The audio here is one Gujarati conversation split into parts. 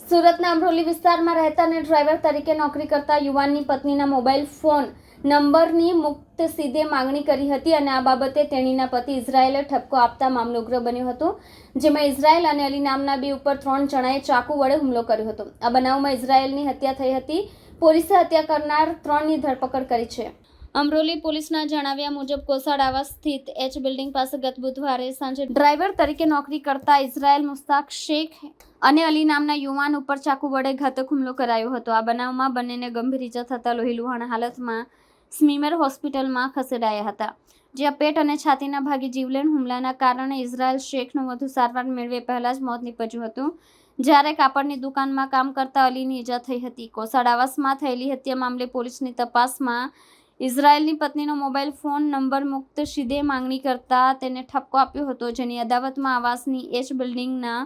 સુરતના અમરોલી વિસ્તારમાં રહેતા અને ડ્રાઈવર તરીકે નોકરી કરતા યુવાનની પત્નીના મોબાઈલ ફોન નંબરની મુક્ત સીધે માંગણી કરી હતી અને આ બાબતે તેણીના પતિ ઇઝરાયેલે ઠપકો આપતા મામલો ઉગ્ર બન્યો હતો, જેમાં ઇઝરાયેલ અને અલી નામના બે ઉપર 3 જણાએ ચાકુ વડે હુમલો કર્યો હતો। આ બનાવમાં ઇઝરાયેલની હત્યા થઈ હતી। પોલીસે હત્યા કરનાર 3ની ધરપકડ કરી છે। અમરોલી પોલીસના જણાવ્યા મુજબ કોસાડ આવાસ સ્થિત એચ બિલ્ડિંગ પાસે ગત બુધવારે સાંજે ડ્રાઈવર તરીકે નોકરી કરતા ઇઝરાયેલ મુસ્તાક શેખ અને અલી નામના યુવાન ઉપર ચાકુ વડે ઘાતક હુમલો કરાયો હતો। આ બનાવમાં બંનેને ગંભીર ઈજા થતા લોહીલુહાણ હાલતમાં સ્મીમેર હોસ્પિટલમાં ખસેડાયા હતા, જ્યાં પેટ અને છાતીના ભાગે જીવલેણ હુમલાના કારણે ઇઝરાયેલ શેખનું વધુ સારવાર મેળવે પહેલા જ મોત નીપજ્યું હતું, જ્યારે કાપડની દુકાનમાં કામ કરતા અલીની ઈજા થઈ હતી। કોસાડ આવાસમાં થયેલી હત્યા મામલે પોલીસની તપાસમાં ઇઝરાયેલની પત્નીનો મોબાઈલ ફોન નંબર મુક્ત સીધે માંગણી કરતા તેને ઠપકો આપ્યો હતો, જેની અદાવતમાં આવાસની એચ બિલ્ડિંગના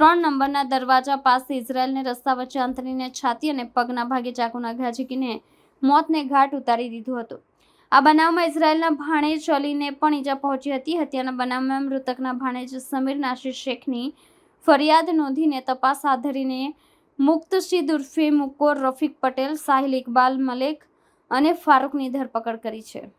3 નંબરના દરવાજા પાસે ઇઝરાયેલને રસ્તા વચ્ચે અંતરીને છાતી અને પગના ભાગે ચાકુના ઘા ઝીકીને મોતને ઘાટ ઉતારી દીધો હતો। આ બનાવમાં ઇઝરાયેલના ભાણેજ અલીને પણ ઈજા પહોંચી હતી। હત્યાના બનાવમાં મૃતકના ભાણેજ સમીર નાસિર શેખની ફરિયાદ નોંધીને તપાસ હાથ ધરીને મુક્તસીદ ઉર્ફે મુકોર રફીક પટેલ, સાહિલ ઇકબાલ મલેક અને ફારૂકની ધરપકડ કરી છે।